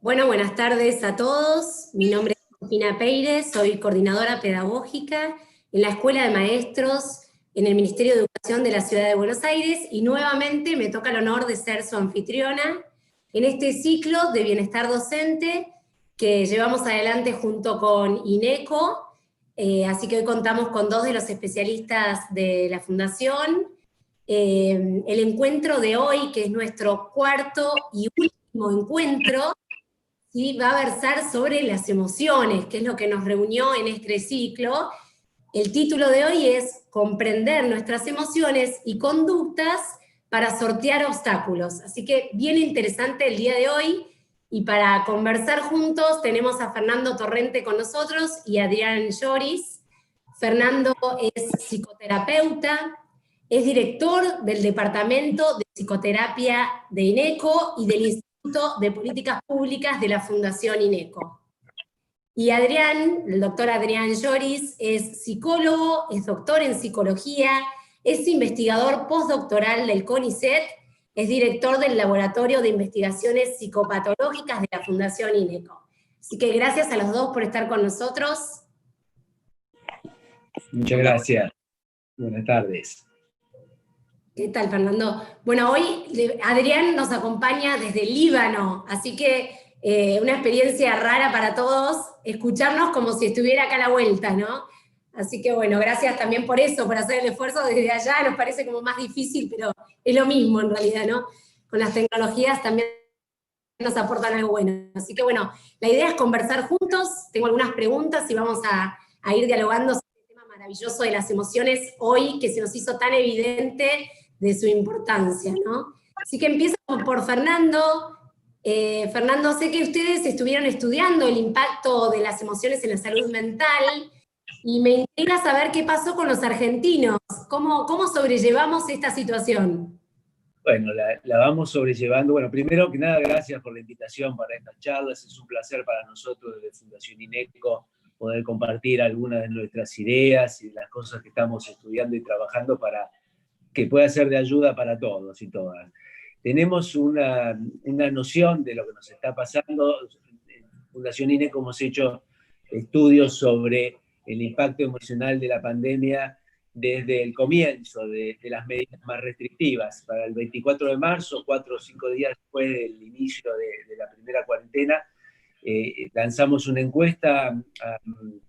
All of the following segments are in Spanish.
Bueno, buenas tardes a todos. Mi nombre es Cristina Peires, soy coordinadora pedagógica en la Escuela de Maestros en el Ministerio de Educación de la Ciudad de Buenos Aires y nuevamente me toca el honor de ser su anfitriona en este ciclo de bienestar docente que llevamos adelante junto con INECO. Así que hoy contamos con dos de los especialistas de la Fundación. El encuentro de hoy, que es nuestro cuarto y último encuentro, ¿sí?, va a versar sobre las emociones, que es lo que nos reunió en este ciclo. El título de hoy es Comprender nuestras emociones y conductas para sortear obstáculos. Así que bien interesante el día de hoy, y para conversar juntos tenemos a Fernando Torrente con nosotros y a Adrián Lloris. Fernando es psicoterapeuta, es director del Departamento de Psicoterapia de INECO y del Instituto de Políticas Públicas de la Fundación INECO. Y Adrián, el doctor Adrián Lloris, es psicólogo, es doctor en psicología, es investigador postdoctoral del CONICET, es director del Laboratorio de Investigaciones Psicopatológicas de la Fundación INECO. Así que gracias a los dos por estar con nosotros. Muchas gracias. Buenas tardes. ¿Qué tal, Fernando? Bueno, hoy Adrián nos acompaña desde Líbano, así que una experiencia rara para todos, escucharnos como si estuviera acá a la vuelta, ¿no? Así que bueno, gracias también por eso, por hacer el esfuerzo desde allá. Nos parece como más difícil, pero es lo mismo en realidad, ¿no? Con las tecnologías también nos aportan algo bueno. Así que bueno, la idea es conversar juntos. Tengo algunas preguntas y vamos a ir dialogando sobre el tema maravilloso de las emociones hoy, que se nos hizo tan evidente de su importancia, ¿no? Así que empiezo por Fernando. Fernando, sé que ustedes estuvieron estudiando el impacto de las emociones en la salud mental, y me intriga saber qué pasó con los argentinos. ¿Cómo sobrellevamos esta situación? Bueno, la vamos sobrellevando. Bueno, primero que nada, gracias por la invitación para estas charlas. Es un placer para nosotros desde Fundación INECO poder compartir algunas de nuestras ideas y de las cosas que estamos estudiando y trabajando para que pueda ser de ayuda para todos y todas. Tenemos una noción de lo que nos está pasando. En Fundación INECO hemos hecho estudios sobre el impacto emocional de la pandemia desde el comienzo de las medidas más restrictivas. Para el 24 de marzo, 4 o 5 días después del inicio de la primera cuarentena, lanzamos una encuesta a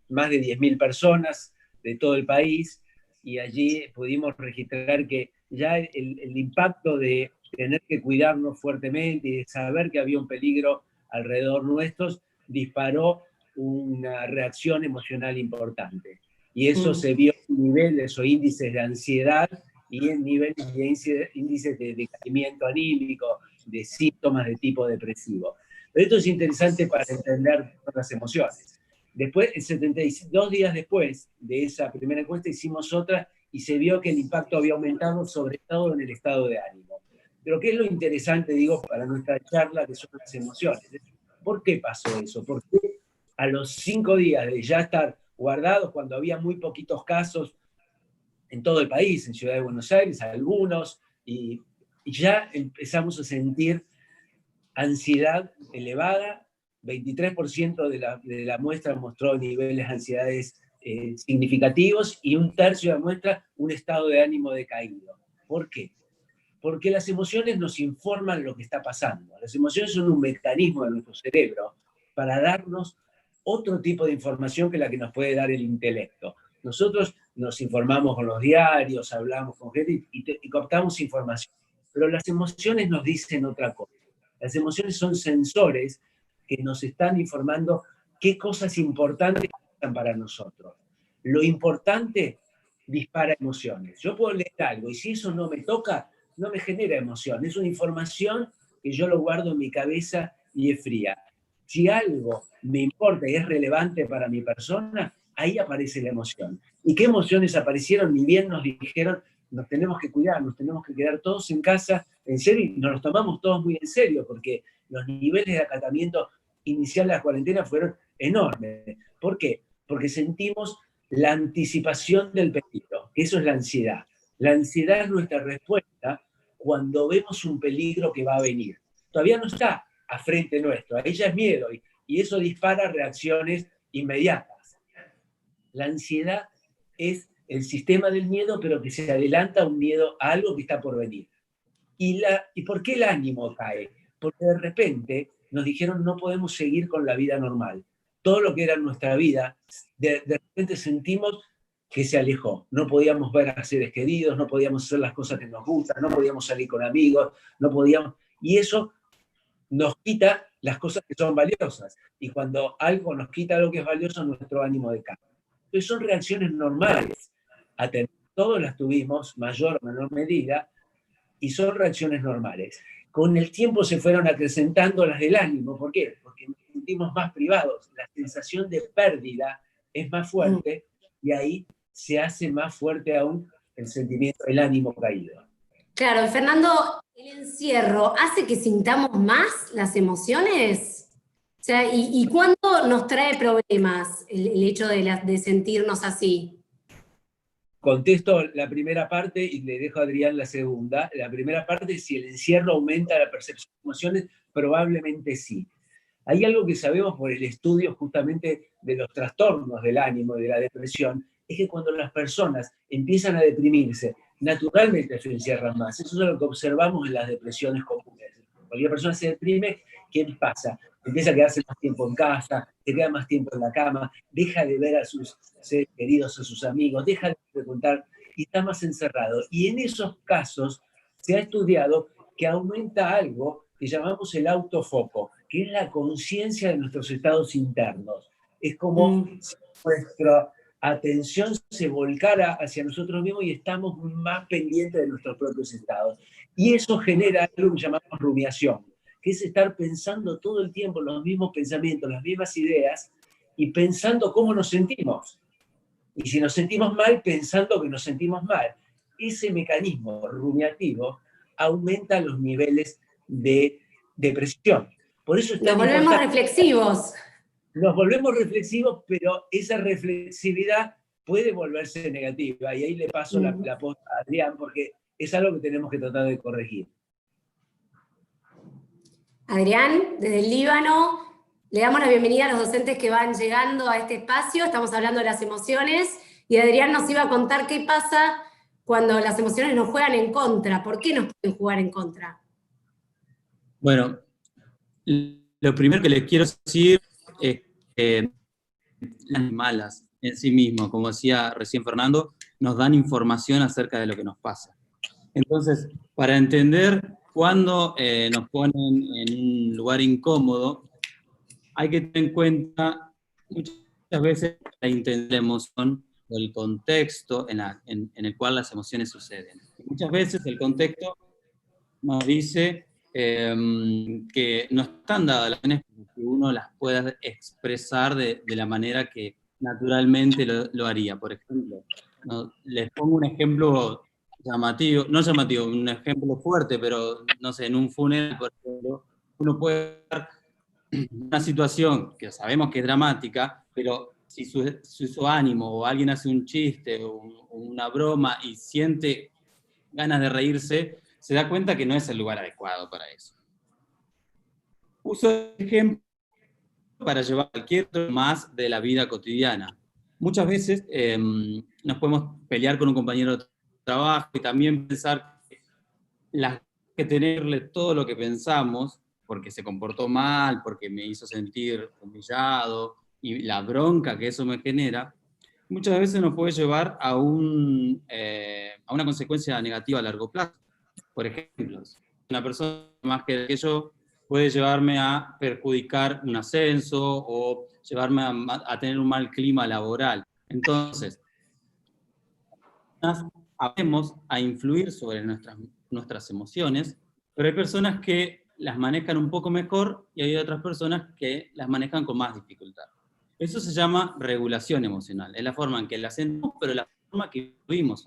más de 10.000 personas de todo el país, y allí pudimos registrar que ya el impacto de tener que cuidarnos fuertemente y de saber que había un peligro alrededor nuestros disparó una reacción emocional importante. Y eso se vio en niveles o índices de ansiedad y en niveles de índices de decaimiento anímico, de síntomas de tipo depresivo. Pero esto es interesante para entender las emociones. Después, 72 días después de esa primera encuesta, hicimos otra y se vio que el impacto había aumentado, sobre todo en el estado de ánimo. Pero ¿qué es lo interesante, digo, para nuestra charla, que son las emociones? ¿Por qué pasó eso? ¿Por qué a los 5 días de ya estar guardados, cuando había muy poquitos casos en todo el país, en Ciudad de Buenos Aires, algunos, y ya empezamos a sentir ansiedad elevada? 23% de la muestra mostró niveles de ansiedades significativos, y un tercio de la muestra un estado de ánimo decaído. ¿Por qué? Porque las emociones nos informan lo que está pasando. Las emociones son un mecanismo de nuestro cerebro para darnos otro tipo de información que la que nos puede dar el intelecto. Nosotros nos informamos con los diarios, hablamos con gente y captamos información, pero las emociones nos dicen otra cosa. Las emociones son sensores que nos están informando qué cosas importantes son para nosotros. Lo importante dispara emociones. Yo puedo leer algo y si eso no me toca, no me genera emoción. Es una información que yo lo guardo en mi cabeza y es fría. Si algo me importa y es relevante para mi persona, ahí aparece la emoción. ¿Y qué emociones aparecieron? Ni bien nos dijeron, nos tenemos que cuidar, nos tenemos que quedar todos en casa, en serio, y nos los tomamos todos muy en serio, porque los niveles de acatamiento inicial de la cuarentena fueron enormes. ¿Por qué? Porque sentimos la anticipación del peligro, que eso es la ansiedad. La ansiedad es nuestra respuesta cuando vemos un peligro que va a venir. Todavía no está, a frente nuestro. Ahí ya es miedo, y eso dispara reacciones inmediatas. La ansiedad es el sistema del miedo, pero que se adelanta a un miedo a algo que está por venir. ¿Y por qué el ánimo cae? Porque de repente nos dijeron no podemos seguir con la vida normal. Todo lo que era nuestra vida, de repente sentimos que se alejó. No podíamos ver a seres queridos, no podíamos hacer las cosas que nos gustan, no podíamos salir con amigos, no podíamos... Y eso nos quita las cosas que son valiosas. Y cuando algo nos quita algo que es valioso, nuestro ánimo decae. Entonces son reacciones normales. Todos las tuvimos, mayor o menor medida, y son reacciones normales. Con el tiempo se fueron acrecentando las del ánimo. ¿Por qué? Porque nos sentimos más privados. La sensación de pérdida es más fuerte y ahí se hace más fuerte aún el sentimiento, el ánimo caído. Claro, Fernando, ¿el encierro hace que sintamos más las emociones? O sea, ¿y cuándo nos trae problemas el hecho de sentirnos así? Contesto la primera parte y le dejo a Adrián la segunda. La primera parte, si el encierro aumenta la percepción de emociones, probablemente sí. Hay algo que sabemos por el estudio justamente de los trastornos del ánimo y de la depresión, es que cuando las personas empiezan a deprimirse, naturalmente se encierran más. Eso es lo que observamos en las depresiones comunes. Cualquier persona se deprime, ¿qué pasa? Empieza a quedarse más tiempo en casa, se queda más tiempo en la cama, deja de ver a sus seres queridos, a sus amigos, deja de frecuentar y está más encerrado. Y en esos casos se ha estudiado que aumenta algo que llamamos el autofoco, que es la conciencia de nuestros estados internos. Es como si nuestra atención se volcara hacia nosotros mismos y estamos más pendientes de nuestros propios estados. Y eso genera algo que llamamos rumiación, que es estar pensando todo el tiempo los mismos pensamientos, las mismas ideas, y pensando cómo nos sentimos. Y si nos sentimos mal, pensando que nos sentimos mal. Ese mecanismo rumiativo aumenta los niveles de depresión. Por eso es tan Nos volvemos reflexivos. Nos volvemos reflexivos, pero esa reflexividad puede volverse negativa. Y ahí le paso la posta a Adrián, porque es algo que tenemos que tratar de corregir. Adrián, desde el Líbano, le damos la bienvenida a los docentes que van llegando a este espacio. Estamos hablando de las emociones y Adrián nos iba a contar qué pasa cuando las emociones nos juegan en contra. ¿Por qué nos pueden jugar en contra? Bueno, lo primero que les quiero decir es que las malas en sí mismas, como decía recién Fernando, nos dan información acerca de lo que nos pasa. Entonces, para entender cuándo nos ponen en un lugar incómodo, hay que tener en cuenta muchas veces la intención de la emoción o el contexto en el cual las emociones suceden. Muchas veces el contexto nos dice que no están dadas las emociones para que uno las pueda expresar de la manera que naturalmente lo haría. Por ejemplo, les pongo un ejemplo llamativo, no llamativo, un ejemplo fuerte, pero no sé, en un funeral, por ejemplo, uno puede ver una situación que sabemos que es dramática, pero si su ánimo o alguien hace un chiste o una broma y siente ganas de reírse, se da cuenta que no es el lugar adecuado para eso. Uso el ejemplo para llevar cualquier otro más de la vida cotidiana. Muchas veces nos podemos pelear con un compañero de trabajo y también pensar que tenerle todo lo que pensamos, porque se comportó mal, porque me hizo sentir humillado, y la bronca que eso me genera, muchas veces nos puede llevar a una consecuencia negativa a largo plazo. Por ejemplo, una persona más que yo puede llevarme a perjudicar un ascenso o llevarme a tener un mal clima laboral. Entonces, aprendemos a influir sobre nuestras emociones, pero hay personas que las manejan un poco mejor y hay otras personas que las manejan con más dificultad. Eso se llama regulación emocional. Es la forma en que la sentimos, pero la forma que vivimos.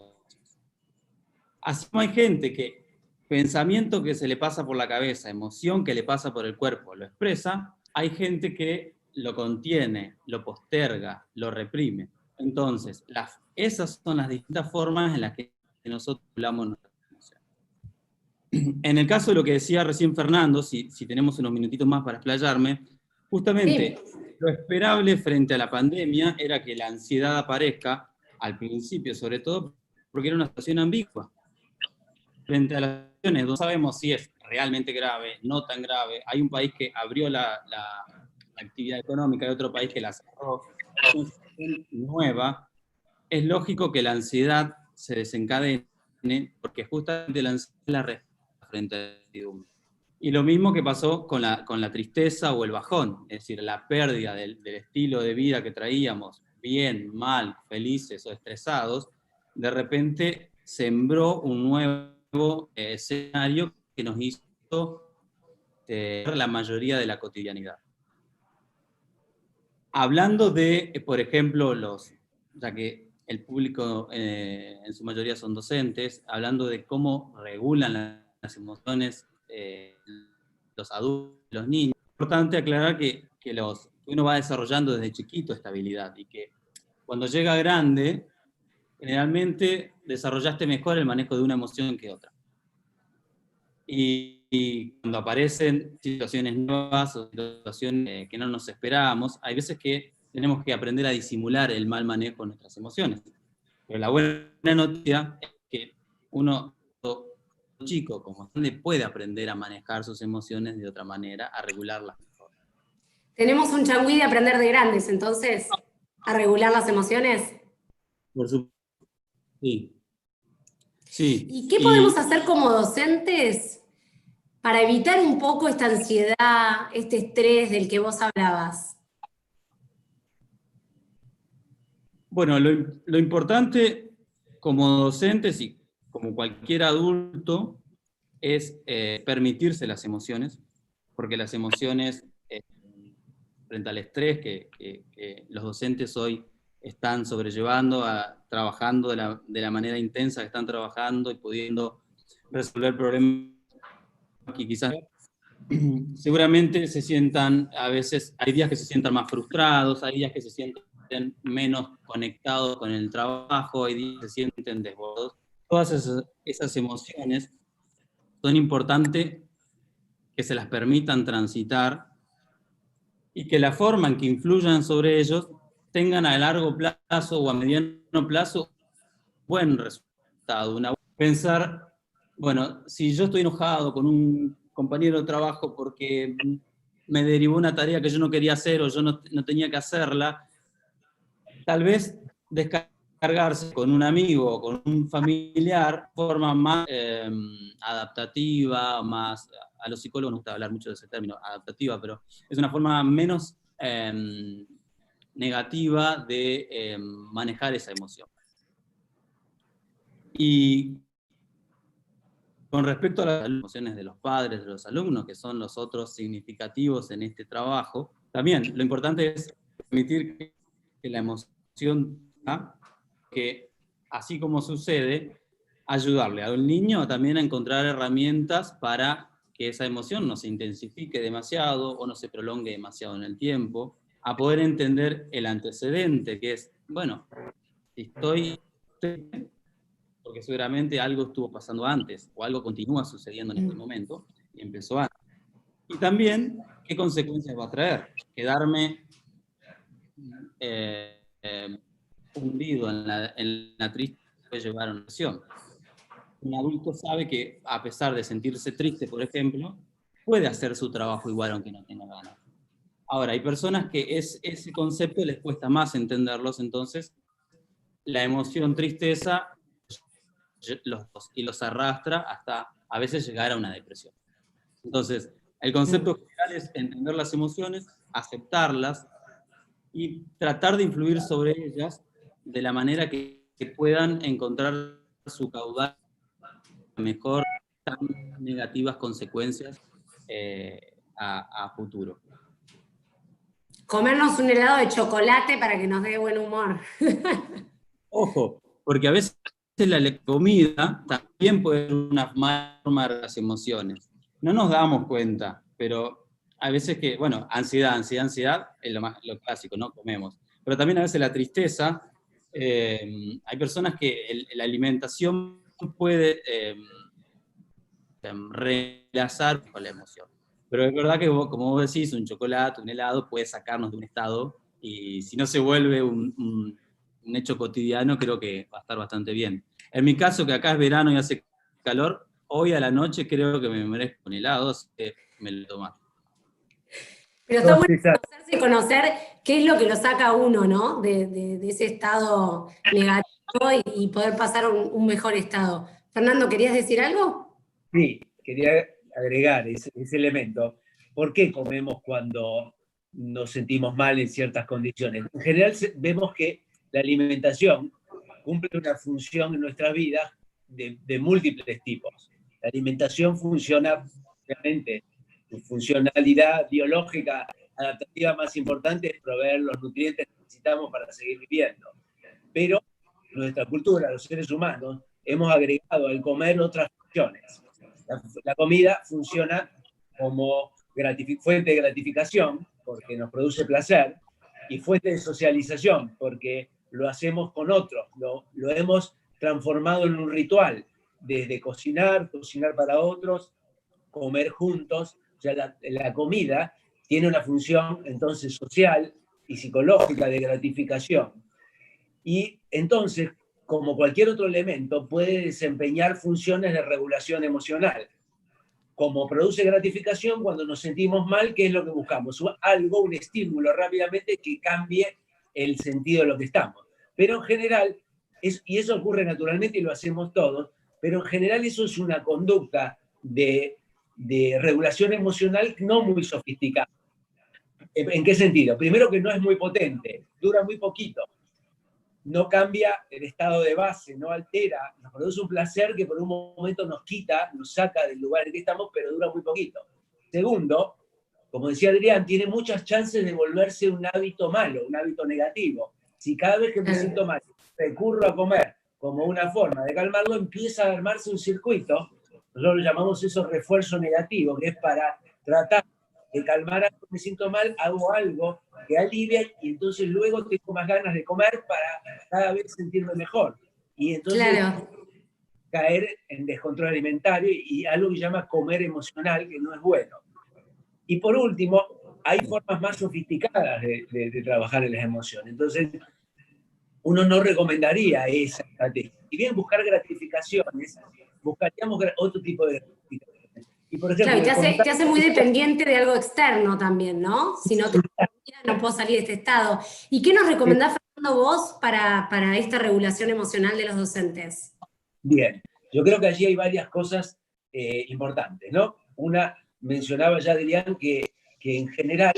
Así como hay gente que pensamiento que se le pasa por la cabeza, emoción que le pasa por el cuerpo, lo expresa, hay gente que lo contiene, lo posterga, lo reprime. Entonces, esas son las distintas formas en las que nosotros hablamos nuestras emociones. en el caso de lo que decía recién Fernando, si tenemos unos minutitos más para explayarme, justamente lo esperable frente a la pandemia era que la ansiedad aparezca, al principio sobre todo, porque era una situación ambigua. Frente a las situaciones, no sabemos si es realmente grave, no tan grave, hay un país que abrió la actividad económica y otro país que la cerró, es una situación nueva, es lógico que la ansiedad se desencadene, porque justamente la ansiedad es la respuesta frente a la incertidumbre. Y lo mismo que pasó con la tristeza o el bajón, es decir, la pérdida del estilo de vida que traíamos, bien, mal, felices o estresados, de repente sembró un nuevo escenario que nos hizo ver la mayoría de la cotidianidad. Hablando de, por ejemplo, ya que el público en su mayoría son docentes, hablando de cómo regulan las emociones los adultos, los niños, es importante aclarar que uno va desarrollando desde chiquito esta habilidad y que cuando llega grande, generalmente desarrollaste mejor el manejo de una emoción que otra. Y cuando aparecen situaciones nuevas o situaciones que no nos esperábamos, hay veces que tenemos que aprender a disimular el mal manejo de nuestras emociones. Pero la buena noticia es que uno, chico como grande, puede aprender a manejar sus emociones de otra manera, a regularlas mejor. Tenemos un changüí de aprender de grandes, entonces, a regular las emociones. Por supuesto. Sí. Sí. ¿Y qué podemos hacer como docentes para evitar un poco esta ansiedad, este estrés del que vos hablabas? Bueno, lo importante como docentes y como cualquier adulto es permitirse las emociones, porque las emociones frente al estrés que los docentes hoy están sobrellevando, trabajando de la manera intensa que están trabajando y pudiendo resolver problemas que quizás seguramente se sientan, a veces hay días que se sientan más frustrados, hay días que se sienten menos conectados con el trabajo, hay días que se sienten desbordados. Todas esas emociones son importantes que se las permitan transitar y que la forma en que influyan sobre ellos tengan a largo plazo o a mediano plazo buen resultado. Pensar, bueno, si yo estoy enojado con un compañero de trabajo porque me derivó una tarea que yo no quería hacer o yo no tenía que hacerla, tal vez descargarse con un amigo o con un familiar de forma más adaptativa, más, a los psicólogos nos gusta hablar mucho de ese término, adaptativa, pero es una forma menos negativa de manejar esa emoción. Y con respecto a las emociones de los padres, de los alumnos, que son los otros significativos en este trabajo, también lo importante es permitir que la emoción, que así como sucede, ayudarle al niño también a encontrar herramientas para que esa emoción no se intensifique demasiado o no se prolongue demasiado en el tiempo, a poder entender el antecedente, que es, bueno, si estoy porque seguramente algo estuvo pasando antes, o algo continúa sucediendo en este momento, y empezó antes. Y también, ¿qué consecuencias va a traer? Quedarme hundido en la tristeza puede llevar a una lesión. Un adulto sabe que, a pesar de sentirse triste, por ejemplo, puede hacer su trabajo igual aunque no tenga ganas. Ahora, hay personas que ese concepto les cuesta más entenderlos, entonces la emoción tristeza los arrastra hasta a veces llegar a una depresión. Entonces, el concepto general es entender las emociones, aceptarlas y tratar de influir sobre ellas de la manera que puedan encontrar su caudal mejor tan negativas consecuencias a futuro. Comernos un helado de chocolate para que nos dé buen humor. Ojo, porque a veces la comida también puede ser una forma de las emociones. No nos damos cuenta, pero hay veces que, bueno, ansiedad es lo clásico, ¿no? Comemos. Pero también a veces la tristeza, hay personas que la alimentación puede reemplazar con la emoción. Pero es verdad que como vos decís, un chocolate, un helado puede sacarnos de un estado, y si no se vuelve un hecho cotidiano, creo que va a estar bastante bien. En mi caso, que acá es verano y hace calor, hoy a la noche creo que me merezco un helado, así que me lo tomo. Pero está bueno conocerse y conocer qué es lo que lo saca a uno, ¿no? De ese estado negativo y poder pasar a un mejor estado. Fernando, ¿querías decir algo? Sí, quería agregar ese elemento. ¿Por qué comemos cuando nos sentimos mal en ciertas condiciones? En general vemos que la alimentación cumple una función en nuestra vida de múltiples tipos. La alimentación funciona, obviamente, su funcionalidad biológica adaptativa más importante es proveer los nutrientes que necesitamos para seguir viviendo. Pero nuestra cultura, los seres humanos, hemos agregado al comer otras funciones. La comida funciona como fuente de gratificación, porque nos produce placer, y fuente de socialización, porque lo hacemos con otros, lo hemos transformado en un ritual, desde cocinar para otros, comer juntos. O sea, la comida tiene una función entonces social y psicológica de gratificación. Y entonces, como cualquier otro elemento, puede desempeñar funciones de regulación emocional. Como produce gratificación, cuando nos sentimos mal, ¿qué es lo que buscamos? Algo, un estímulo rápidamente que cambie el sentido de lo que estamos. Pero en general, y eso ocurre naturalmente y lo hacemos todos, pero en general eso es una conducta de regulación emocional no muy sofisticada. ¿En qué sentido? Primero, que no es muy potente, dura muy poquito, no cambia el estado de base, no altera, nos produce un placer que por un momento nos quita, nos saca del lugar en que estamos, pero dura muy poquito. Segundo, como decía Adrián, tiene muchas chances de volverse un hábito malo, un hábito negativo. Si cada vez que me siento mal recurro a comer como una forma de calmarlo, empieza a armarse un circuito, nosotros lo llamamos eso refuerzo negativo, que es para tratar de calmar algo que me siento mal, hago algo que alivia y entonces luego tengo más ganas de comer para cada vez sentirme mejor. Y entonces caer en descontrol alimentario y algo que se llama comer emocional, que no es bueno. Y por último, hay formas más sofisticadas de trabajar en las emociones. Entonces, uno no recomendaría esa estrategia. Si bien buscar gratificaciones, buscaríamos otro tipo de gratificaciones. Y por ejemplo, claro, te hace muy dependiente de algo externo también, ¿no? Si no, no puedo salir de este estado. ¿Y qué nos recomendás, Fernando, vos para esta regulación emocional de los docentes? Bien, yo creo que allí hay varias cosas importantes, ¿no? Una, mencionaba ya Adrián, que en general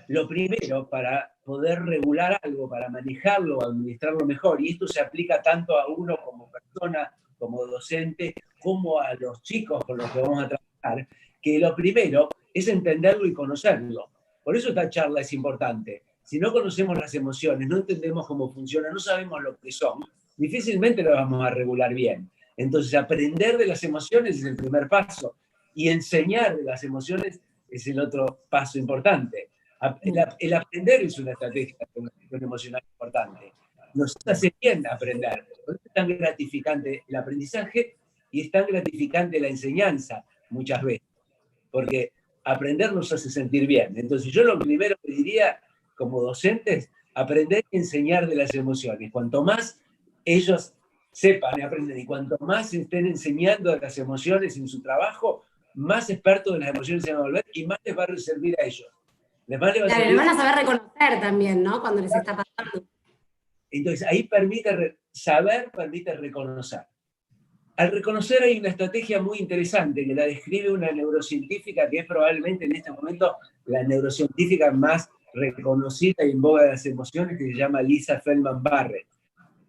lo primero para poder regular algo, para manejarlo, administrarlo mejor, y esto se aplica tanto a uno como persona, como docente, como a los chicos con los que vamos a trabajar, que lo primero es entenderlo y conocerlo. Por eso esta charla es importante. Si no conocemos las emociones, no entendemos cómo funcionan, no sabemos lo que son, difícilmente lo vamos a regular bien. Entonces, aprender de las emociones es el primer paso, y enseñar de las emociones es el otro paso importante. El aprender es una estrategia de regulación emocional importante. Nos hace bien aprender. Por eso es tan gratificante el aprendizaje y es tan gratificante la enseñanza muchas veces, porque aprender nos hace sentir bien. Entonces yo lo primero que diría como docentes, aprender y enseñar de las emociones. Cuanto más ellos sepan y aprenden, y cuanto más estén enseñando de las emociones en su trabajo, más expertos de las emociones se van a volver y más les va a servir a ellos. Les van a saber reconocer también, ¿no? Cuando les está pasando. Entonces, ahí saber permite reconocer. Al reconocer hay una estrategia muy interesante que la describe una neurocientífica que es probablemente en este momento la neurocientífica más reconocida y en boga de las emociones, que se llama Lisa Feldman Barrett.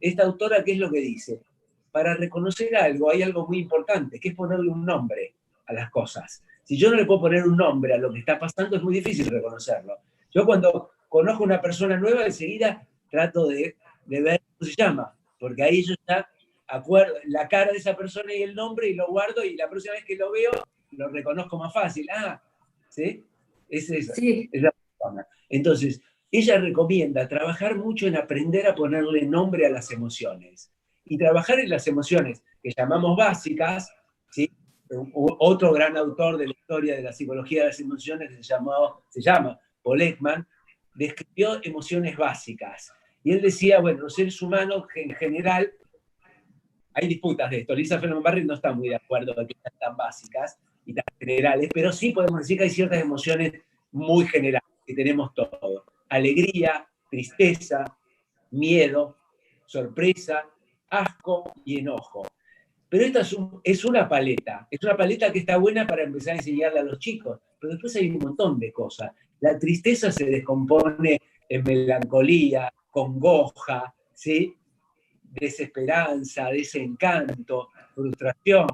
Esta autora, ¿qué es lo que dice? Para reconocer algo hay algo muy importante, que es ponerle un nombre a las cosas. Si yo no le puedo poner un nombre a lo que está pasando, es muy difícil reconocerlo. Yo cuando conozco a una persona nueva, enseguida trato de ver cómo se llama, porque ahí yo ya acuerdo la cara de esa persona y el nombre y lo guardo, y la próxima vez que lo veo, lo reconozco más fácil. Ah, ¿sí? Es esa, sí. es la persona. Entonces, ella recomienda trabajar mucho en aprender a ponerle nombre a las emociones. Y trabajar en las emociones que llamamos básicas, ¿sí? otro gran autor de la historia de la psicología de las emociones, que se llama Paul Ekman, describió emociones básicas. Y él decía, bueno, los seres humanos en general, hay disputas de esto, Lisa Feldman Barrett no está muy de acuerdo de que sean tan básicas y tan generales, pero sí podemos decir que hay ciertas emociones muy generales, que tenemos todo. Alegría, tristeza, miedo, sorpresa, asco y enojo. Pero esta es una paleta que está buena para empezar a enseñarle a los chicos, pero después hay un montón de cosas. La tristeza se descompone en melancolía, congoja, ¿sí? Desesperanza, desencanto, frustración.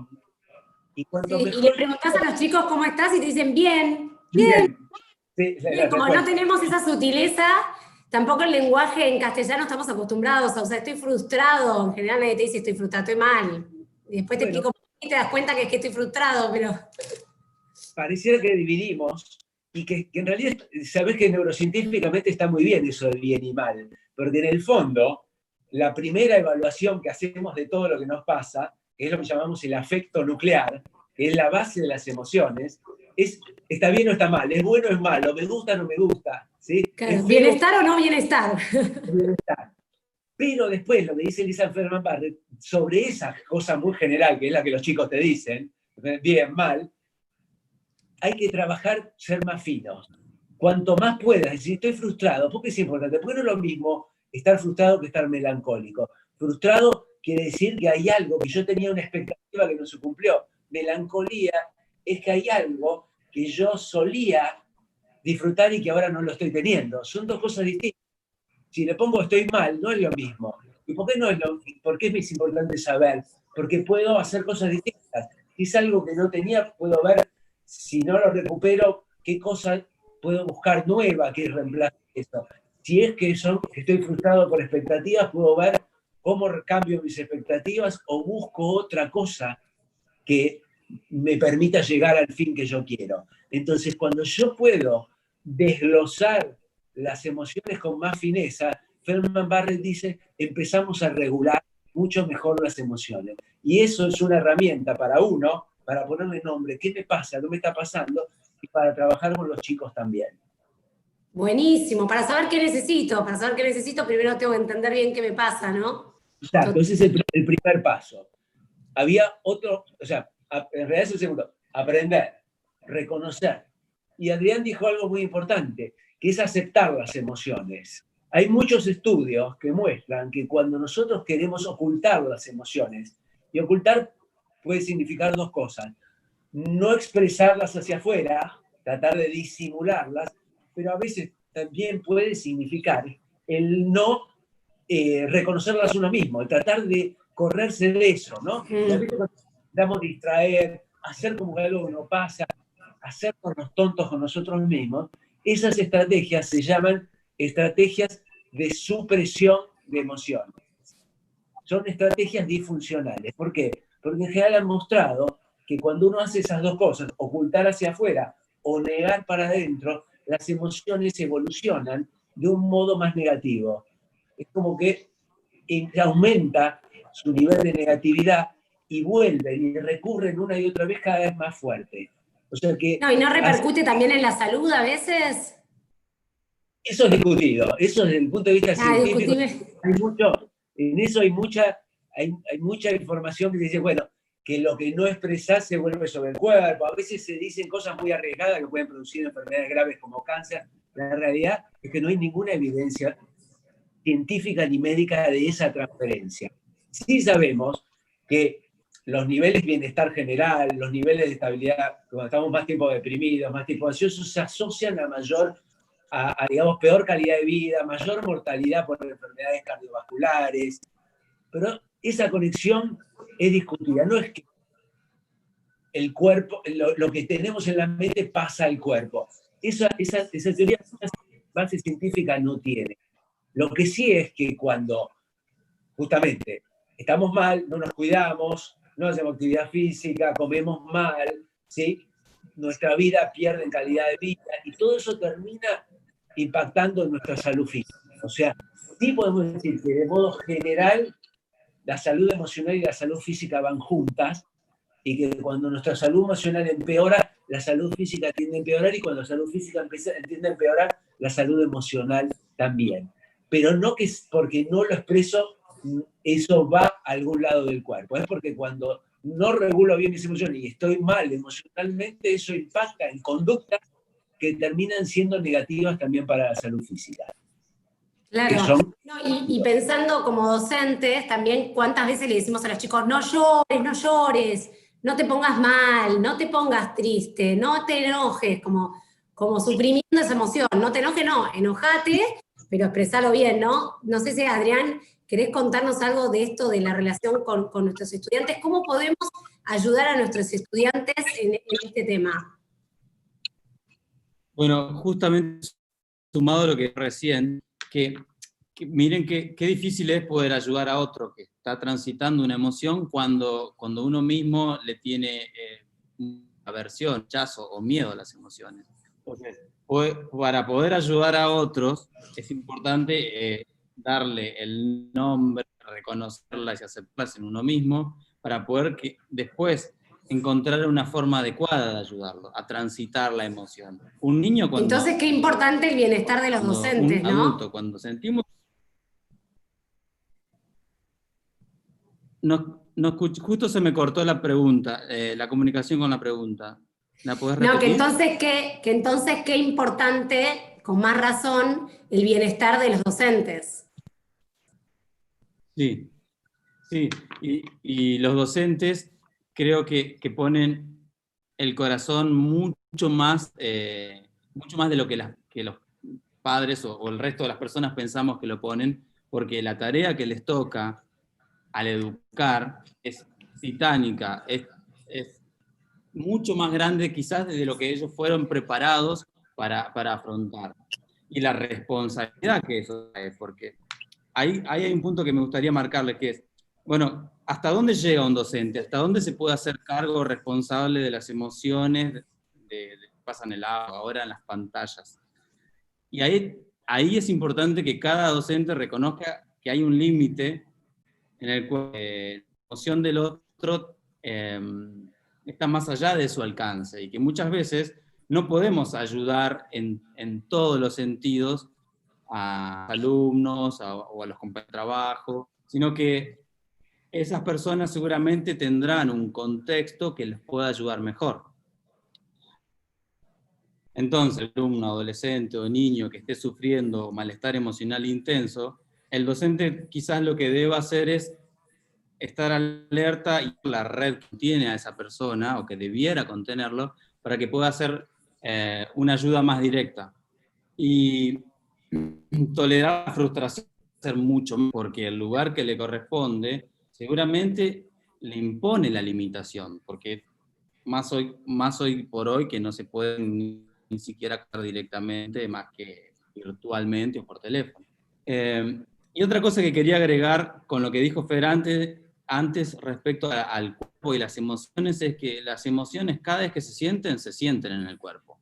Y cuanto Sí, y mejor... le preguntás a los chicos cómo estás y te dicen bien, Bien. Sí, bien. Como no tenemos esa sutileza, tampoco el lenguaje en castellano estamos acostumbrados a usar, estoy frustrado, en general nadie te dice estoy frustrado, estoy mal. Y después te explico y te das cuenta que es que estoy frustrado, pero... Pareciera que dividimos y que en realidad, sabés que neurocientíficamente está muy bien eso de bien y mal, porque en el fondo, la primera evaluación que hacemos de todo lo que nos pasa, que es lo que llamamos el afecto nuclear, que es la base de las emociones, es está bien o está mal, es bueno o es malo, me gusta o no me gusta, ¿sí? Claro, ¿bienestar o no bienestar? Bienestar. Pero después, lo que dice Lisa Feldman Barrett, sobre esa cosa muy general, que es la que los chicos te dicen, bien, mal, hay que trabajar, ser más finos. Cuanto más puedas, decir, estoy frustrado, porque es importante, porque no es lo mismo estar frustrado que estar melancólico. Frustrado quiere decir que hay algo que yo tenía una expectativa que no se cumplió. Melancolía es que hay algo que yo solía disfrutar y que ahora no lo estoy teniendo. Son dos cosas distintas. Si le pongo estoy mal, no es lo mismo. ¿Y por qué no es lo mismo? ¿Por qué es importante saber? Porque puedo hacer cosas distintas. Si es algo que no tenía, puedo ver, si no lo recupero, qué cosa puedo buscar nueva que reemplace eso. Si es que estoy frustrado por expectativas, puedo ver cómo cambio mis expectativas o busco otra cosa que me permita llegar al fin que yo quiero. Entonces, cuando yo puedo desglosar las emociones con más fineza, Feldman Barrett dice, empezamos a regular mucho mejor las emociones. Y eso es una herramienta para uno, para ponerle nombre, ¿qué me pasa? ¿Qué me está pasando? Y para trabajar con los chicos también. Buenísimo, para saber qué necesito, primero tengo que entender bien qué me pasa, ¿no? Exacto, ese es el primer paso. Había otro, o sea, en realidad es el segundo, aprender, reconocer. Y Adrián dijo algo muy importante, que es aceptar las emociones. Hay muchos estudios que muestran que cuando nosotros queremos ocultar las emociones, y ocultar puede significar dos cosas, no expresarlas hacia afuera, tratar de disimularlas, pero a veces también puede significar el no reconocerlas uno mismo, el tratar de correrse de eso, ¿no? Y a veces intentamos distraer, hacer como que algo no pasa, hacernos los tontos con nosotros mismos, esas estrategias se llaman estrategias de supresión de emociones. Son estrategias disfuncionales. ¿Por qué? Porque en general han mostrado que cuando uno hace esas dos cosas, ocultar hacia afuera o negar para adentro, las emociones evolucionan de un modo más negativo. Es como que aumenta su nivel de negatividad y vuelven y recurren una y otra vez cada vez más fuerte. O sea que... No, ¿y no repercute también en la salud a veces? Eso es discutido, eso desde el punto de vista científico. Hay mucho, en eso hay mucha información que dice, bueno, que lo que no expresás se vuelve sobre el cuerpo. A veces se dicen cosas muy arriesgadas que pueden producir enfermedades graves como cáncer. La realidad es que no hay ninguna evidencia científica ni médica de esa transferencia. Sí sabemos que los niveles de bienestar general, los niveles de estabilidad, cuando estamos más tiempo deprimidos, más tiempo ansiosos, se asocian a digamos, peor calidad de vida, mayor mortalidad por enfermedades cardiovasculares, pero esa conexión es discutida. No es que el cuerpo, lo que tenemos en la mente pasa al cuerpo. Esa teoría, base científica no tiene. Lo que sí es que cuando justamente estamos mal, no nos cuidamos, no hacemos actividad física, comemos mal, ¿sí? Nuestra vida pierde en calidad de vida y todo eso termina impactando en nuestra salud física. O sea, sí podemos decir que de modo general la salud emocional y la salud física van juntas, y que cuando nuestra salud emocional empeora, la salud física tiende a empeorar, y cuando la salud física tiende a empeorar, la salud emocional también. Pero no que porque no lo expreso, eso va a algún lado del cuerpo. Es porque cuando no regulo bien mis emociones y estoy mal emocionalmente, eso impacta en conductas que terminan siendo negativas también para la salud física. Claro. No, y pensando como docentes, también cuántas veces le decimos a los chicos, no llores, no llores, no te pongas mal, no te pongas triste, no te enojes, como suprimiendo esa emoción. No te enojes, no, enojate, pero expresalo bien, ¿no? No sé si, Adrián, querés contarnos algo de esto, de la relación con nuestros estudiantes. ¿Cómo podemos ayudar a nuestros estudiantes en este tema? Bueno, justamente sumado a lo que recién, que miren qué difícil es poder ayudar a otro que está transitando una emoción cuando uno mismo le tiene aversión, rechazo o miedo a las emociones. Entonces, para poder ayudar a otros, es importante darle el nombre, reconocerlas y aceptarlas en uno mismo, para poder después encontrar una forma adecuada de ayudarlo, a transitar la emoción. Un niño Entonces, qué importante el bienestar de los docentes, un ¿no? adulto, cuando sentimos... No, justo se me cortó la pregunta, la comunicación con la pregunta. ¿La podés repetir? No, que entonces qué importante, con más razón, el bienestar de los docentes. Sí, sí. Y los docentes creo que ponen el corazón mucho más de lo que los padres o el resto de las personas pensamos que lo ponen, porque la tarea que les toca al educar es titánica, es mucho más grande quizás de lo que ellos fueron preparados para afrontar. Y la responsabilidad que eso es, porque ahí hay un punto que me gustaría marcarle, que es, bueno, ¿hasta dónde llega un docente? ¿Hasta dónde se puede hacer cargo responsable de las emociones de que pasan el agua, ahora en las pantallas? Y ahí es importante que cada docente reconozca que hay un límite en el cual la emoción del otro está más allá de su alcance, y que muchas veces no podemos ayudar en todos los sentidos a alumnos o a los compañeros de trabajo, sino que esas personas seguramente tendrán un contexto que les pueda ayudar mejor. Entonces, alumno, adolescente o niño que esté sufriendo malestar emocional intenso, el docente quizás lo que deba hacer es estar alerta y la red que tiene a esa persona, o que debiera contenerlo, para que pueda hacer una ayuda más directa. Y tolerar la frustración ser mucho más, porque el lugar que le corresponde seguramente le impone la limitación, porque más hoy por hoy que no se puede ni siquiera actuar directamente, más que virtualmente o por teléfono. Y otra cosa que quería agregar con lo que dijo Fer antes respecto al cuerpo y las emociones, es que las emociones cada vez que se sienten en el cuerpo.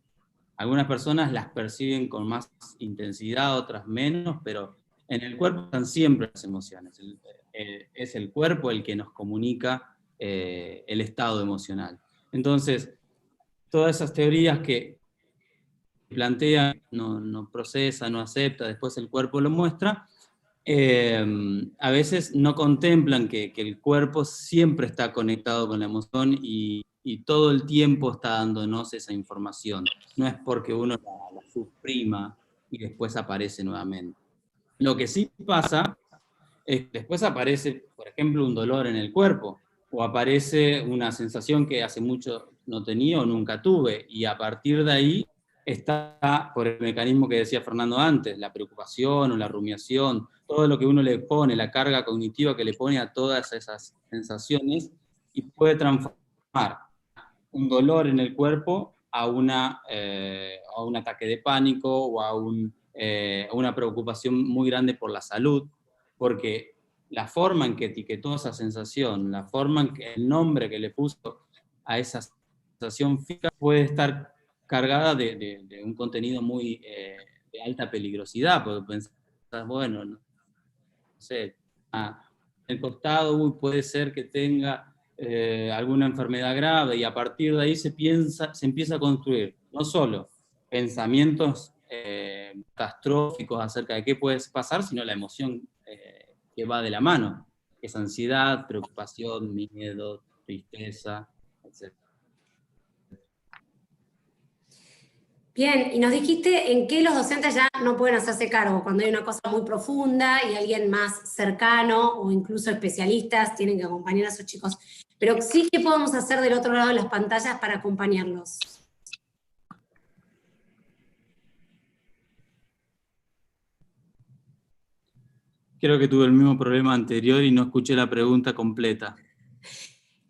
Algunas personas las perciben con más intensidad, otras menos, pero en el cuerpo están siempre las emociones. Es el cuerpo el que nos comunica el estado emocional. Entonces, todas esas teorías que plantean, no procesa, no acepta, después el cuerpo lo muestra, a veces no contemplan que el cuerpo siempre está conectado con la emoción y todo el tiempo está dándonos esa información. No es porque uno la suprima y después aparece nuevamente. Lo que sí pasa es que después aparece, por ejemplo, un dolor en el cuerpo, o aparece una sensación que hace mucho no tenía o nunca tuve, y a partir de ahí está, por el mecanismo que decía Fernando antes, la preocupación o la rumiación, todo lo que uno le pone, la carga cognitiva que le pone a todas esas sensaciones, y puede transformar un dolor en el cuerpo a un ataque de pánico o a una preocupación muy grande por la salud, porque la forma en que etiquetó esa sensación, la forma en que el nombre que le puso a esa sensación física puede estar cargada de un contenido muy de alta peligrosidad, porque pensás, bueno, no sé, el costado puede ser que tenga alguna enfermedad grave, y a partir de ahí se empieza a construir no solo pensamientos catastróficos acerca de qué puede pasar, sino la emoción que va de la mano, que es ansiedad, preocupación, miedo, tristeza, etc. Bien, y nos dijiste en qué los docentes ya no pueden hacerse cargo, cuando hay una cosa muy profunda y alguien más cercano o incluso especialistas tienen que acompañar a esos chicos. Pero sí, ¿qué podemos hacer del otro lado de las pantallas para acompañarlos? Creo que tuve el mismo problema anterior y no escuché la pregunta completa.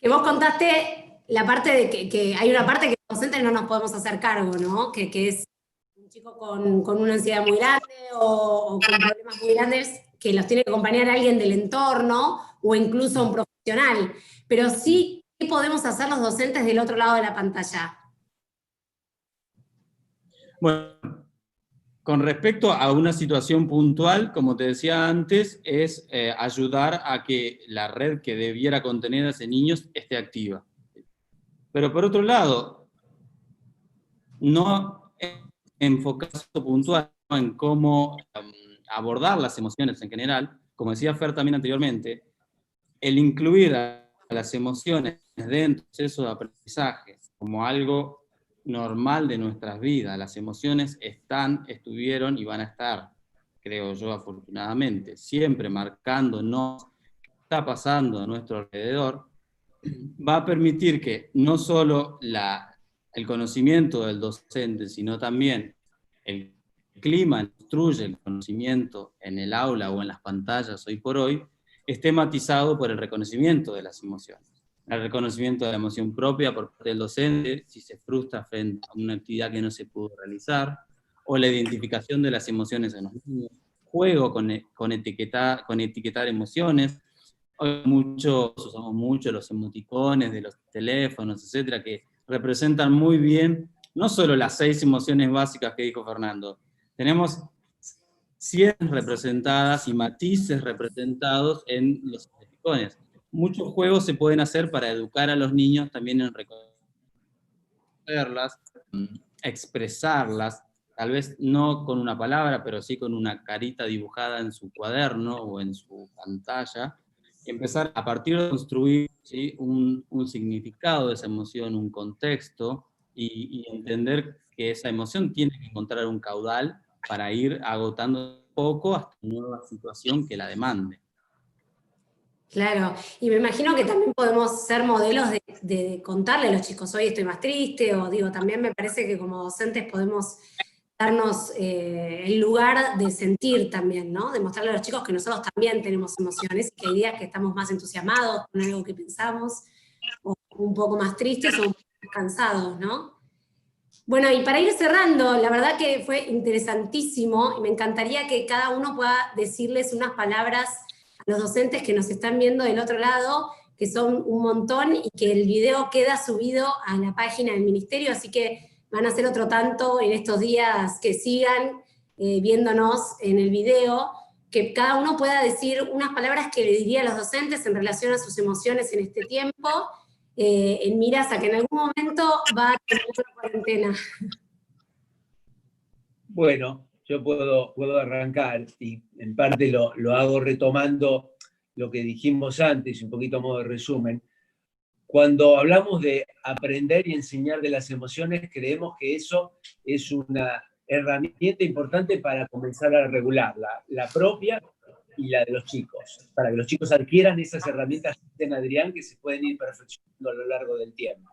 Que vos contaste la parte de que hay una parte que los docentes no nos podemos hacer cargo, ¿no? Que es un chico con una ansiedad muy grande o con problemas muy grandes que los tiene que acompañar alguien del entorno o incluso un profesional. Pero sí, ¿qué podemos hacer los docentes del otro lado de la pantalla? Bueno, con respecto a una situación puntual, como te decía antes, es ayudar a que la red que debiera contener a ese niño esté activa. Pero por otro lado, no enfocarse puntual en cómo abordar las emociones en general, como decía Fer también anteriormente, el incluir a las emociones dentro del proceso de aprendizaje como algo normal de nuestras vidas. Las emociones están, estuvieron y van a estar, creo yo afortunadamente, siempre marcándonos qué está pasando a nuestro alrededor, va a permitir que no solo el conocimiento del docente, sino también el clima instruye el conocimiento en el aula o en las pantallas hoy por hoy, esté matizado por el reconocimiento de las emociones. El reconocimiento de la emoción propia por parte del docente, si se frustra frente a una actividad que no se pudo realizar, o la identificación de las emociones en los niños, juego con etiquetar emociones. Hoy usamos mucho los emoticones de los teléfonos, etcétera, que representan muy bien no solo las 6 emociones básicas que dijo Fernando, tenemos 100 representadas y matices representados en los emoticones. Muchos juegos se pueden hacer para educar a los niños también en reconocerlas, expresarlas, tal vez no con una palabra, pero sí con una carita dibujada en su cuaderno o en su pantalla, y empezar a partir de construir, ¿sí?, un significado de esa emoción, un contexto, y entender que esa emoción tiene que encontrar un caudal para ir agotando poco hasta una nueva situación que la demande. Claro, y me imagino que también podemos ser modelos de contarle a los chicos, hoy estoy más triste, o digo, también me parece que como docentes podemos darnos el lugar de sentir también, ¿no? De mostrarle a los chicos que nosotros también tenemos emociones, y que hay días que estamos más entusiasmados con algo que pensamos, o un poco más tristes o un poco más cansados, ¿no? Bueno, y para ir cerrando, la verdad que fue interesantísimo, y me encantaría que cada uno pueda decirles unas palabras a los docentes que nos están viendo del otro lado, que son un montón, y que el video queda subido a la página del Ministerio, así que van a hacer otro tanto en estos días que sigan viéndonos en el video, que cada uno pueda decir unas palabras que le diría a los docentes en relación a sus emociones en este tiempo, en miras a que en algún momento va a tener una cuarentena. Bueno, yo puedo arrancar, y en parte lo hago retomando lo que dijimos antes, un poquito a modo de resumen. Cuando hablamos de aprender y enseñar de las emociones, creemos que eso es una herramienta importante para comenzar a regularla, la propia y la de los chicos, para que los chicos adquieran esas herramientas, Adrián, que se pueden ir perfeccionando a lo largo del tiempo.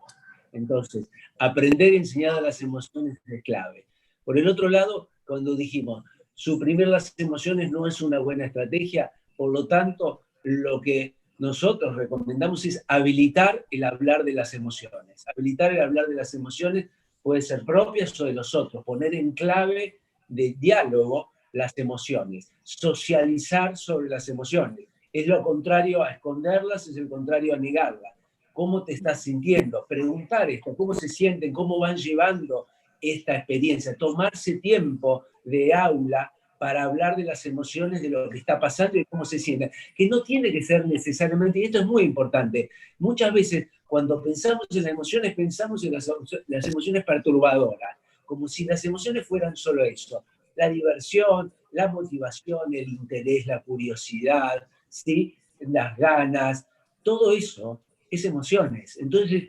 Entonces, aprender y enseñar de las emociones es clave. Por el otro lado, cuando dijimos, suprimir las emociones no es una buena estrategia, por lo tanto, lo que nosotros recomendamos es habilitar el hablar de las emociones. Habilitar el hablar de las emociones puede ser propias o de los otros, poner en clave de diálogo las emociones, socializar sobre las emociones. Es lo contrario a esconderlas, es el contrario a negarlas. ¿Cómo te estás sintiendo? Preguntar esto, ¿cómo se sienten? ¿Cómo van llevando esta experiencia? Tomarse tiempo de aula para hablar de las emociones, de lo que está pasando y cómo se siente, que no tiene que ser necesariamente, y esto es muy importante, muchas veces cuando pensamos en las emociones, pensamos en las emociones perturbadoras, como si las emociones fueran solo eso, la diversión, la motivación, el interés, la curiosidad, ¿sí? Las ganas, todo eso es emociones. Entonces,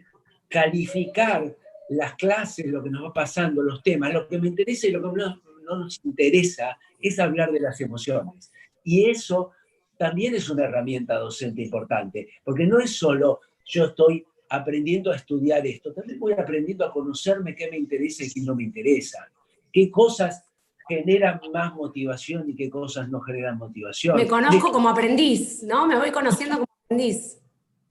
calificar las clases, lo que nos va pasando, los temas, lo que me interesa y lo que no nos interesa, es hablar de las emociones. Y eso también es una herramienta docente importante, porque no es solo yo estoy aprendiendo a estudiar esto, también voy aprendiendo a conocerme qué me interesa y qué no me interesa, qué cosas generan más motivación y qué cosas no generan motivación. Me conozco como aprendiz, ¿no? Me voy conociendo como aprendiz.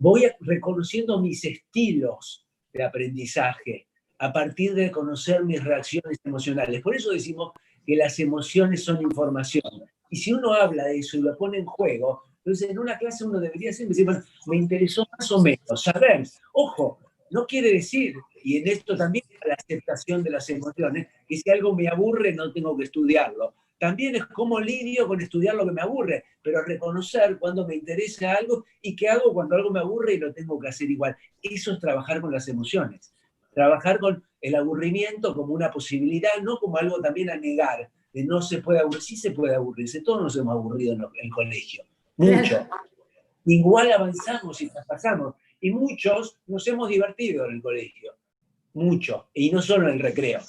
Voy reconociendo mis estilos de aprendizaje a partir de conocer mis reacciones emocionales. Por eso decimos que las emociones son información. Y si uno habla de eso y lo pone en juego, entonces en una clase uno debería siempre decir, bueno, me interesó más o menos saber. Ojo, no quiere decir, y en esto también la aceptación de las emociones, que si algo me aburre no tengo que estudiarlo. También es como lidio con estudiar lo que me aburre, pero reconocer cuando me interesa algo y qué hago cuando algo me aburre y lo tengo que hacer igual. Eso es trabajar con las emociones. Trabajar con el aburrimiento como una posibilidad, no como algo también a negar, de no se puede aburrir. Sí se puede aburrirse, todos nos hemos aburrido en el colegio, mucho. Claro. Igual avanzamos y pasamos. Y muchos nos hemos divertido en el colegio, mucho, y no solo en el recreo.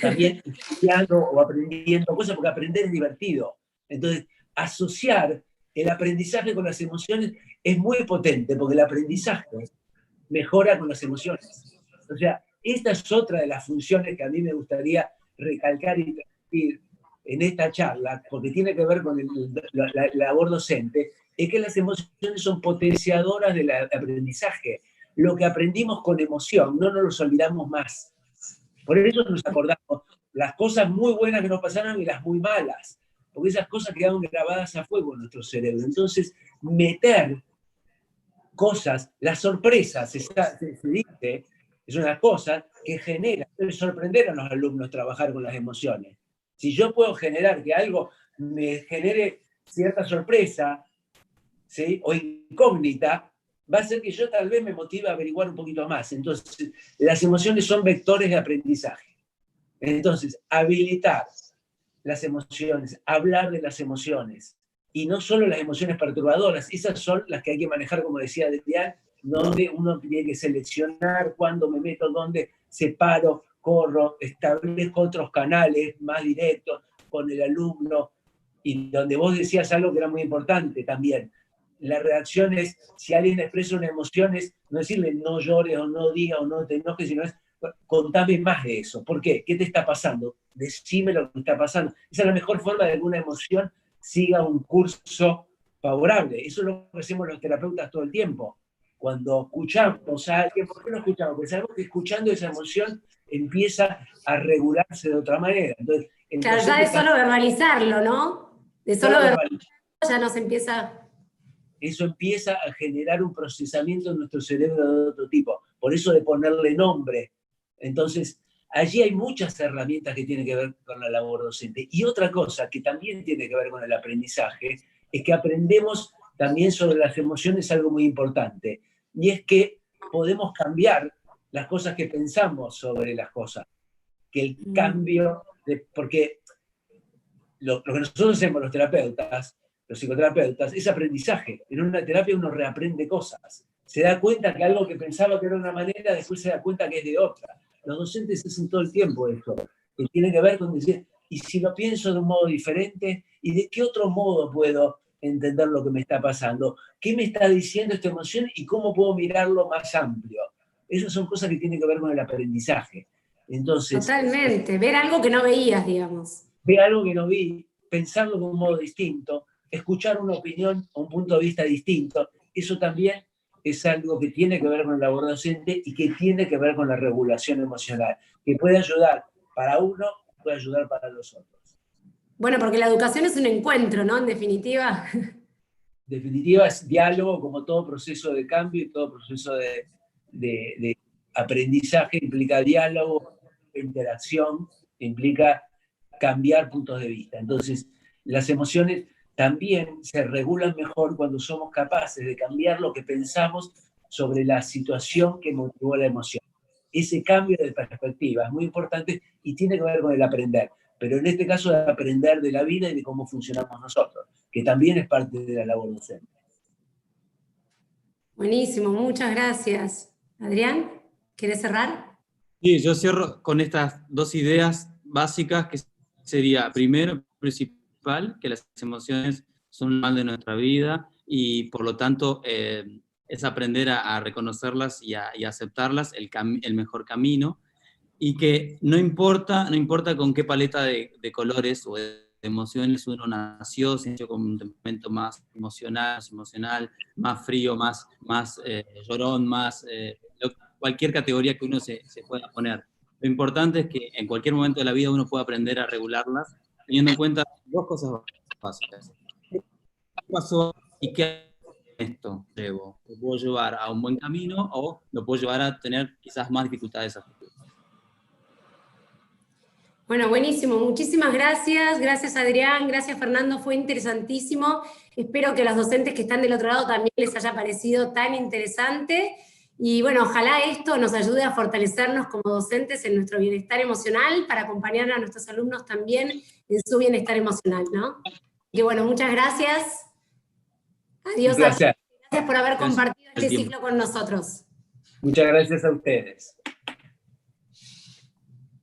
También estudiando o aprendiendo cosas, porque aprender es divertido. Entonces, asociar el aprendizaje con las emociones es muy potente, porque el aprendizaje mejora con las emociones. O sea, esta es otra de las funciones que a mí me gustaría recalcar y transmitir en esta charla, porque tiene que ver con la labor docente, es que las emociones son potenciadoras del aprendizaje. Lo que aprendimos con emoción, no nos lo olvidamos más. Por eso nos acordamos las cosas muy buenas que nos pasaron y las muy malas, porque esas cosas quedaron grabadas a fuego en nuestro cerebro. Entonces, meter cosas, las sorpresas, se dice, es una cosa que genera, debe sorprender a los alumnos trabajar con las emociones. Si yo puedo generar que algo me genere cierta sorpresa, ¿sí? O incógnita, va a ser que yo tal vez me motive a averiguar un poquito más. Entonces, las emociones son vectores de aprendizaje. Entonces, habilitar las emociones, hablar de las emociones, y no solo las emociones perturbadoras, esas son las que hay que manejar, como decía Adrián, donde uno tiene que seleccionar cuándo me meto, dónde separo, corro, establezco otros canales más directos con el alumno, y donde vos decías algo que era muy importante también. La reacción es, si alguien expresa una emoción, es no decirle no llores o no digas o no te enojes, sino es contame más de eso. ¿Por qué? ¿Qué te está pasando? Decime lo que está pasando. Esa es la mejor forma de que una emoción siga un curso favorable. Eso es lo que hacemos los terapeutas todo el tiempo. Cuando escuchamos a alguien, ¿por qué no escuchamos? Porque sabemos que escuchando esa emoción empieza a regularse de otra manera. Entonces, Claro, ya de solo verbalizarlo, ¿no? De solo verbalizarlo ya nos empieza... Eso empieza a generar un procesamiento en nuestro cerebro de otro tipo. Por eso de ponerle nombre. Entonces, allí hay muchas herramientas que tienen que ver con la labor docente. Y otra cosa que también tiene que ver con el aprendizaje es que aprendemos también sobre las emociones algo muy importante. Y es que podemos cambiar las cosas que pensamos sobre las cosas. Que el cambio, porque lo que nosotros hacemos los terapeutas, los psicoterapeutas, es aprendizaje. En una terapia uno reaprende cosas. Se da cuenta que algo que pensaba que era de una manera, después se da cuenta que es de otra. Los docentes hacen todo el tiempo esto, que tiene que ver con decir, ¿y si lo pienso de un modo diferente? ¿Y de qué otro modo puedo entender lo que me está pasando? ¿Qué me está diciendo esta emoción y cómo puedo mirarlo más amplio? Esas son cosas que tienen que ver con el aprendizaje. Entonces, totalmente, ver algo que no veías, digamos. Ver algo que no vi, pensarlo de un modo distinto, escuchar una opinión o un punto de vista distinto, eso también es algo que tiene que ver con el labor docente y que tiene que ver con la regulación emocional, que puede ayudar para uno, puede ayudar para los otros. Bueno, porque la educación es un encuentro, ¿no? En definitiva. En definitiva, es diálogo, como todo proceso de cambio y todo proceso de aprendizaje implica diálogo, interacción, implica cambiar puntos de vista. Entonces, las emociones también se regulan mejor cuando somos capaces de cambiar lo que pensamos sobre la situación que motivó la emoción. Ese cambio de perspectiva es muy importante y tiene que ver con el aprender, pero en este caso de aprender de la vida y de cómo funcionamos nosotros, que también es parte de la labor docente. Buenísimo, muchas gracias. Adrián, ¿quieres cerrar? Sí, yo cierro con estas dos ideas básicas, que sería, primero, principal, que las emociones son un mal de nuestra vida y por lo tanto es aprender a reconocerlas y a aceptarlas el mejor camino, y que no importa con qué paleta de colores o de emociones uno nació, si nació con un temperamento más emocional, más frío, más llorón, cualquier categoría que uno se pueda poner. Lo importante es que en cualquier momento de la vida uno pueda aprender a regularlas, teniendo en cuenta dos cosas básicas. ¿Qué pasó y qué esto llevo? ¿Lo puedo llevar a un buen camino o lo puedo llevar a tener quizás más dificultades a futuro? Bueno, buenísimo. Muchísimas gracias. Gracias, Adrián. Gracias, Fernando. Fue interesantísimo. Espero que a los docentes que están del otro lado también les haya parecido tan interesante. Y bueno, ojalá esto nos ayude a fortalecernos como docentes en nuestro bienestar emocional para acompañar a nuestros alumnos también en su bienestar emocional, ¿no? Y bueno, muchas gracias. Adiós a todos. Gracias por haber compartido este ciclo con nosotros. Muchas gracias a ustedes.